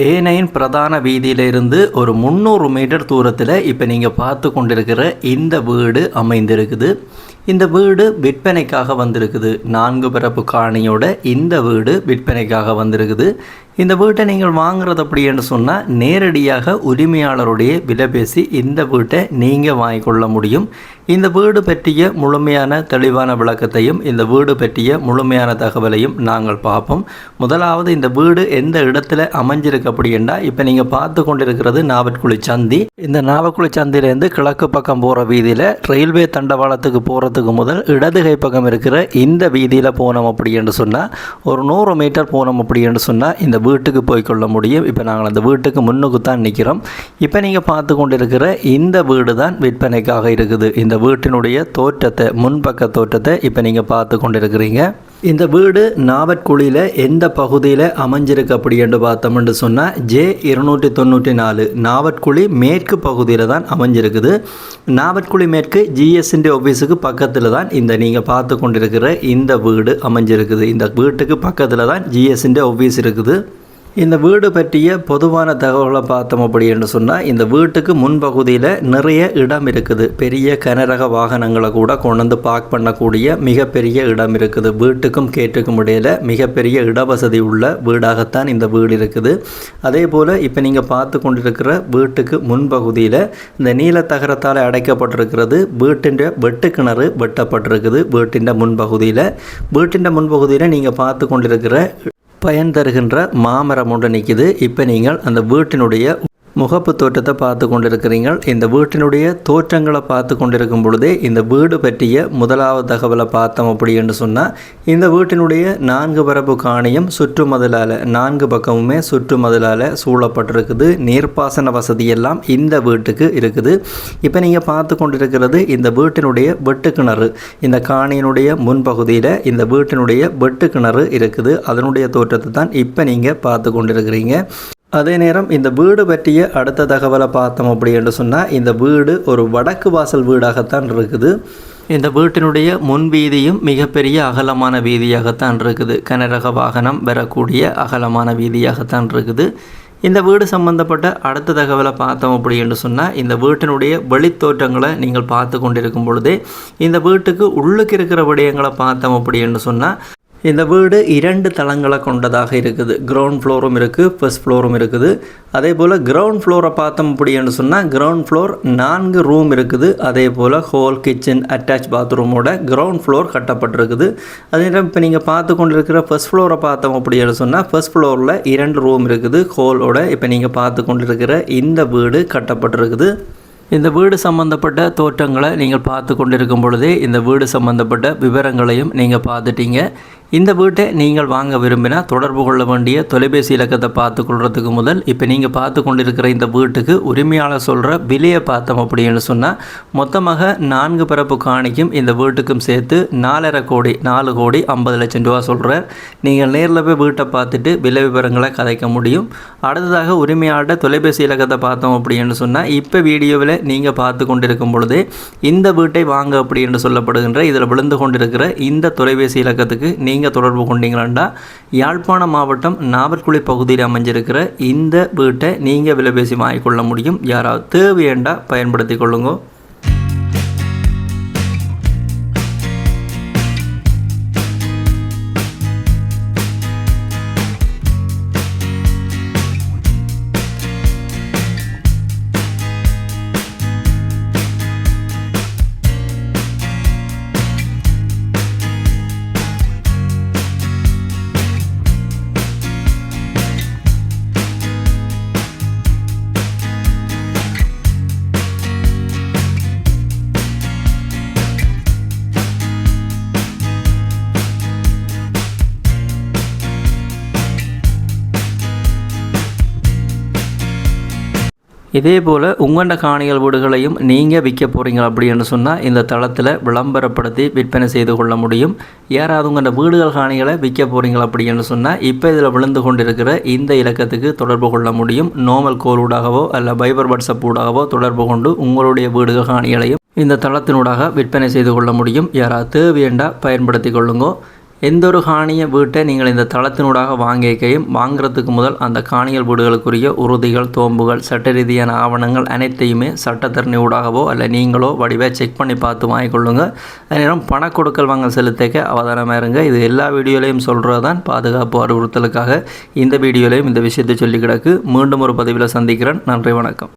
A9 பிரதான வீதியிலிருந்து ஒரு 300 metre தூரத்தில் இப்போ நீங்கள் பார்த்து கொண்டிருக்கிற இந்த வீடு அமைந்திருக்குது. இந்த வீடு விற்பனைக்காக வந்திருக்குது. 4 பரப்பு காணியோட இந்த வீடு விற்பனைக்காக வந்திருக்குது. இந்த வீட்டை நீங்கள் வாங்குறது அப்படின்னு சொன்னால் நேரடியாக உரிமையாளருடைய விலை பேசி இந்த வீட்டை நீங்கள் வாங்கிக்கொள்ள முடியும். இந்த வீடு பற்றிய முழுமையான தெளிவான விளக்கத்தையும் இந்த வீடு பற்றிய முழுமையான தகவலையும் நாங்கள் பார்ப்போம். முதலாவது இந்த வீடு எந்த இடத்துல அமைஞ்சிருக்கு அப்படின்னா, இப்போ நீங்கள் பார்த்து கொண்டிருக்கிறது நாவற்குழி சந்தி. இந்த நாவற்குழி சந்திலேருந்து கிழக்கு பக்கம் போகிற வீதியில் ரயில்வே தண்டவாளத்துக்கு போகிறதுக்கு முதல் இடது கை பக்கம் இருக்கிற இந்த வீதியில் போனோம் அப்படின்னு சொன்னால், ஒரு 100 மீட்டர் போனோம் அப்படின்னு சொன்னால் இந்த வீட்டுக்கு போய்கொள்ள முடியும். இப்போ நாங்கள் அந்த வீட்டுக்கு முன்னுக்கு தான் நிற்கிறோம். இப்போ நீங்கள் பார்த்து கொண்டிருக்கிற இந்த வீடு தான் விற்பனைக்காக இருக்குது. இந்த வீட்டினுடைய தோற்றத்தை, முன்பக்க தோற்றத்தை இப்போ நீங்கள் பார்த்து கொண்டிருக்கிறீங்க. இந்த வீடு நாவற்குழியில் எந்த பகுதியில் அமைஞ்சிருக்கு அப்படி என்று பார்த்தோம்னு சொன்னால் J294 நாவற்குழி மேற்கு பகுதியில் தான் அமைஞ்சிருக்குது. நாவற்குழி மேற்கு GSD ஆஃபீஸுக்கு பக்கத்தில் தான் இந்த நீங்கள் பார்த்து கொண்டிருக்கிற இந்த வீடு அமைஞ்சிருக்குது. இந்த வீட்டுக்கு பக்கத்தில் தான் GSD ஆஃபீஸ் இருக்குது. இந்த வீடு பற்றிய பொதுவான தகவலை பார்த்தோம் அப்படின்னு சொன்னால், இந்த வீட்டுக்கு முன்பகுதியில் நிறைய இடம் இருக்குது. பெரிய கனரக வாகனங்களை கூட கொண்டு வந்து பார்க் பண்ணக்கூடிய மிகப்பெரிய இடம் இருக்குது. வீட்டுக்கும் கேட்டுக்கும் இடையில் மிகப்பெரிய இடவசதி உள்ள வீடாகத்தான் இந்த வீடு இருக்குது. அதே போல் இப்போ நீங்கள் பார்த்து கொண்டிருக்கிற வீட்டுக்கு முன்பகுதியில் இந்த நீலத்தகரத்தால் அடைக்கப்பட்டிருக்கிறது. வீட்டின் வெட்டு கிணறு வெட்டப்பட்டிருக்குது. வீட்டின் முன்பகுதியில் நீங்கள் பார்த்து கொண்டிருக்கிற பயன் தருகின்ற மாமரம் ஒன்று நிற்கிது. இப்போ நீங்கள் அந்த வீட்டினுடைய முகப்பு தோற்றத்தை பார்த்து கொண்டிருக்கிறீங்க. இந்த வீட்டினுடைய தோற்றங்களை பார்த்து கொண்டிருக்கும் பொழுதே இந்த வீடு பற்றிய முதலாவது தகவலை பார்த்தோம் அப்படி என்று சொன்னால், இந்த வீட்டினுடைய 4 பரப்பு காணியும் சுற்றுமதிலால் 4 பக்கமுமே சுற்றுமதிலால் சூழப்பட்டிருக்குது. நீர்ப்பாசன வசதியெல்லாம் இந்த வீட்டுக்கு இருக்குது. இப்போ நீங்கள் பார்த்து கொண்டிருக்கிறது இந்த வீட்டினுடைய வெட்டு கிணறு. இந்த காணியினுடைய முன்பகுதியில் இந்த வீட்டினுடைய வெட்டு கிணறு இருக்குது. அதனுடைய தோற்றத்தை தான் இப்போ நீங்கள் பார்த்து கொண்டிருக்கிறீங்க. அதே நேரம் இந்த வீடு பற்றிய அடுத்த தகவலை பார்த்தோம் அப்படி என்று சொன்னால், இந்த வீடு ஒரு வடக்கு வாசல் வீடாகத்தான் இருக்குது. இந்த வீட்டினுடைய முன் வீதியும் மிகப்பெரிய அகலமான வீதியாகத்தான் இருக்குது. கனரக வாகனம் வரக்கூடிய அகலமான வீதியாகத்தான் இருக்குது. இந்த வீடு சம்பந்தப்பட்ட அடுத்த தகவலை பார்த்தோம் அப்படி என்று சொன்னால், இந்த வீட்டினுடைய வெளித்தோற்றங்களை நீங்கள் பார்த்து கொண்டிருக்கும் பொழுதே இந்த வீட்டுக்கு உள்ளுக்கு இருக்கிற விடயங்களை பார்த்தோம் அப்படி என்று சொன்னால், இந்த வீடு 2 தளங்களை கொண்டதாக இருக்குது. கிரவுண்ட் ஃப்ளோரும் இருக்குது, ஃபர்ஸ்ட் ஃப்ளோரும் இருக்குது. அதே போல் கிரவுண்ட் ஃப்ளோரை பார்த்தோம் அப்படின்னு சொன்னால், கிரவுண்ட் ஃப்ளோர் 4 ரூம் இருக்குது. அதே போல் ஹோல் கிச்சன் அட்டாச் பாத்ரூமோட கிரவுண்ட் ஃப்ளோர் கட்டப்பட்டிருக்குது. அதே நேரம் இப்போ நீங்கள் பார்த்து கொண்டிருக்கிற ஃபர்ஸ்ட் ஃப்ளோரை பார்த்தோம் அப்படின்னு சொன்னால், ஃபர்ஸ்ட் ஃப்ளோரில் 2 ரூம் இருக்குது ஹோலோட. இப்போ நீங்கள் பார்த்து கொண்டிருக்கிற இந்த வீடு கட்டப்பட்டிருக்குது. இந்த வீடு சம்பந்தப்பட்ட தோற்றங்களை நீங்கள் பார்த்து கொண்டிருக்கும் பொழுதே இந்த வீடு சம்பந்தப்பட்ட விவரங்களையும் நீங்கள் பார்த்துட்டீங்க. இந்த வீட்டை நீங்கள் வாங்க விரும்பினா தொடர்பு கொள்ள வேண்டிய தொலைபேசி இலக்கத்தை பார்த்து கொள்றதுக்கு முதல் இப்போ நீங்கள் பார்த்து கொண்டிருக்கிற இந்த வீட்டுக்கு உரிமையாளர் சொல்கிற விலையை பார்த்தோம் அப்படின்னு சொன்னால், மொத்தமாக 4 பரப்பு காணிக்கும் இந்த வீட்டுக்கும் சேர்த்து 4.5 கோடி 4 கோடி 50 லட்சம் ரூபா சொல்கிறார். நீங்கள் நேரில் போய் வீட்டை பார்த்துட்டு விலை விவரங்களை கதைக்க முடியும். அடுத்ததாக உரிமையாளர் தொலைபேசி இலக்கத்தை பார்த்தோம் அப்படின்னு சொன்னால், இப்போ வீடியோவில் நீங்கள் பார்த்து கொண்டிருக்கும் பொழுதே இந்த வீட்டை வாங்க அப்படி என்று சொல்லப்படுகின்ற இதில் விழுந்து கொண்டிருக்கிற இந்த தொலைபேசி இலக்கத்துக்கு நீங்கள் தொடர்பு கொண்டீங்களா, யாழ்ப்பாணம் மாவட்டம் நாவற்குழி பகுதியில் அமைஞ்சிருக்கிற இந்த வீட்டை நீங்கள் விலை பேசி வாங்கிக்கொள்ள முடியும். யாராவது தேவையேண்டா பயன்படுத்தி கொள்ளுங்க. இதே போல் உங்களோட காணிகள் வீடுகளையும் நீங்கள் விற்க போகிறீங்க அப்படின்னு சொன்னால், இந்த தளத்தில் விளம்பரப்படுத்தி விற்பனை செய்து கொள்ள முடியும். யாராவது உங்களோட வீடுகள் காணிகளை விற்க போகிறீங்க அப்படின்னு சொன்னால், இப்போ இதில் விழுந்து கொண்டிருக்கிற இந்த இலக்கத்துக்கு தொடர்பு கொள்ள முடியும். நார்மல் கோல் ஊடாகவோ அல்ல பைபர் வாட்ஸ்அப் ஊடாகவோ தொடர்பு கொண்டு உங்களுடைய வீடுகள் காணிகளையும் இந்த தளத்தினூடாக விற்பனை செய்து கொள்ள முடியும். யாராவது தேவையேண்டா பயன்படுத்தி கொள்ளுங்கோ. எந்த ஒரு காணிய வீட்டை நீங்கள் இந்த தளத்தினூடாக வாங்கிக்கையும் வாங்குறதுக்கு முதல் அந்த காணியல் வீடுகளுக்குரிய உறுதிகள், தோம்புகள், சட்ட ரீதியான ஆவணங்கள் அனைத்தையுமே சட்டத்தரணி ஊடாகவோ அல்ல நீங்களோ வடிவாக செக் பண்ணி பார்த்து வாங்கிக்கொள்ளுங்க. அதேநேரம் பண கொடுக்கல் வாங்கல் செலுத்திக்க அவதானமாக இருங்க. இது எல்லா வீடியோலையும் சொல்கிறது தான் பாதுகாப்பு அறிவுறுத்தலுக்காக இந்த வீடியோலையும் இந்த விஷயத்தை சொல்லி கிடக்கு. மீண்டும் ஒரு பதிவில் சந்திக்கிறேன். நன்றி, வணக்கம்.